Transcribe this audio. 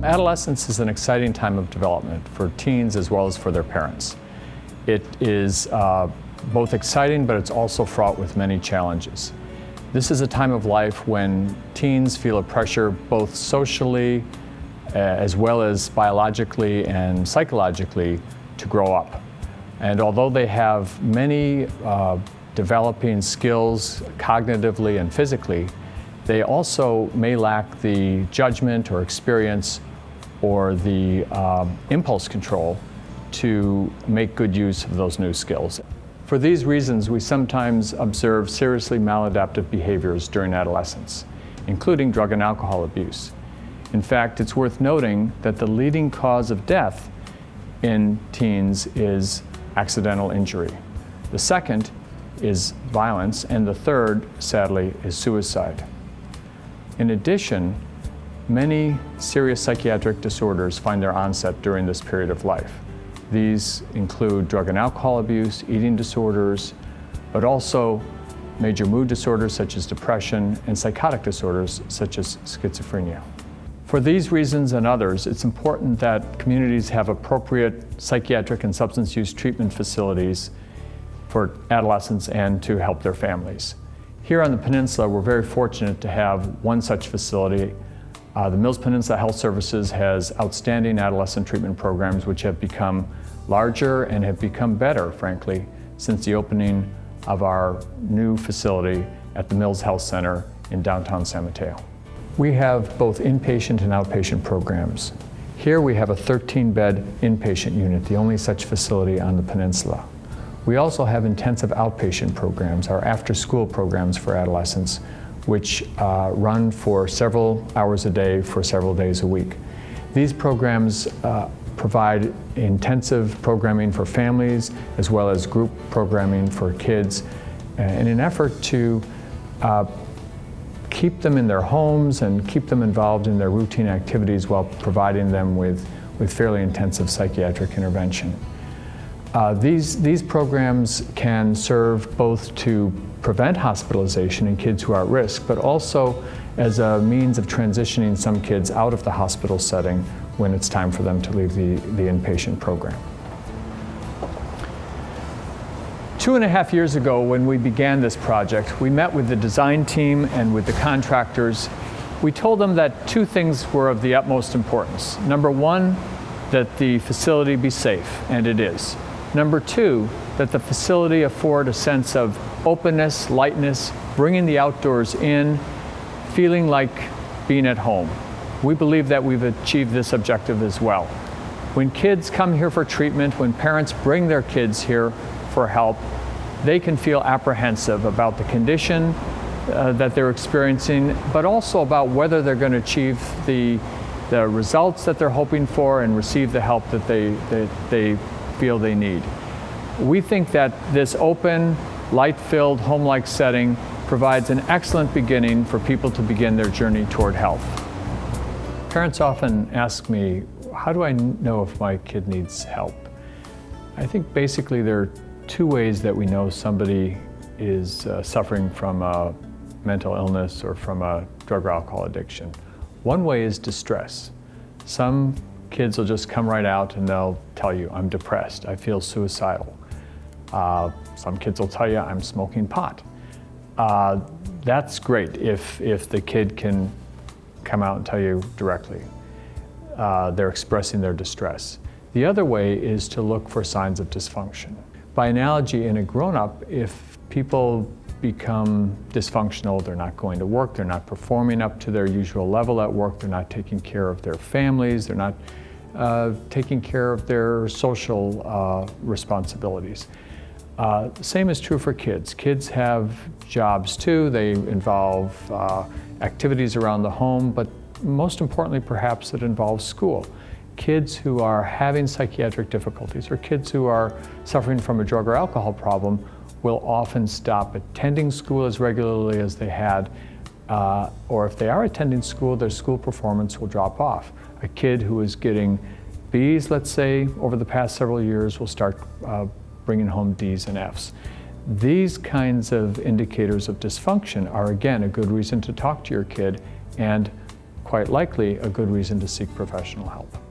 Adolescence is an exciting time of development for teens as well as for their parents. It is both exciting, but it's also fraught with many challenges. This is a time of life when teens feel a pressure both socially as well as biologically and psychologically to grow up. And although they have many developing skills cognitively and physically, they also may lack the judgment or experience or the impulse control to make good use of those new skills. For these reasons, we sometimes observe seriously maladaptive behaviors during adolescence, including drug and alcohol abuse. In fact, it's worth noting that the leading cause of death in teens is accidental injury. The second is violence, and the third, sadly, is suicide. In addition, many serious psychiatric disorders find their onset during this period of life. These include drug and alcohol abuse, eating disorders, but also major mood disorders such as depression and psychotic disorders such as schizophrenia. For these reasons and others, it's important that communities have appropriate psychiatric and substance use treatment facilities for adolescents and to help their families. Here on the peninsula, we're very fortunate to have one such facility. The Mills-Peninsula Health Services has outstanding adolescent treatment programs which have become larger and have become better, frankly, since the opening of our new facility at the Mills Health Center in downtown San Mateo. We have both inpatient and outpatient programs. Here we have a 13-bed inpatient unit, the only such facility on the peninsula. We also have intensive outpatient programs, our after-school programs for adolescents, which run for several hours a day for several days a week. These programs provide intensive programming for families as well as group programming for kids in an effort to keep them in their homes and keep them involved in their routine activities while providing them with fairly intensive psychiatric intervention. These programs can serve both to prevent hospitalization in kids who are at risk, but also as a means of transitioning some kids out of the hospital setting when it's time for them to leave the inpatient program. 2.5 years ago, when we began this project, we met with the design team and with the contractors. We told them that two things were of the utmost importance. Number one, that the facility be safe, and it is. Number two, that the facility afford a sense of openness, lightness, bringing the outdoors in, feeling like being at home. We believe that we've achieved this objective as well. When kids come here for treatment, when parents bring their kids here for help, they can feel apprehensive about the condition that they're experiencing, but also about whether they're going to achieve the results that they're hoping for and receive the help that they feel they need. We think that this open, light-filled, home-like setting provides an excellent beginning for people to begin their journey toward health. Parents often ask me, how do I know if my kid needs help? I think basically there are two ways that we know somebody is suffering from a mental illness or from a drug or alcohol addiction. One way is distress. Some kids will just come right out and they'll tell you, I'm depressed, I feel suicidal. Some kids will tell you, I'm smoking pot. That's great if the kid can come out and tell you directly. They're expressing their distress. The other way is to look for signs of dysfunction. By analogy, in a grown-up, if people become dysfunctional, they're not going to work, they're not performing up to their usual level at work, they're not taking care of their families, they're not taking care of their social responsibilities. Same is true for kids. Kids have jobs too. They involve activities around the home, but most importantly perhaps it involves school. Kids who are having psychiatric difficulties or kids who are suffering from a drug or alcohol problem will often stop attending school as regularly as they had, or if they are attending school, their school performance will drop off. A kid who is getting B's, let's say, over the past several years will start bringing home D's and F's. These kinds of indicators of dysfunction are, again, a good reason to talk to your kid and quite likely a good reason to seek professional help.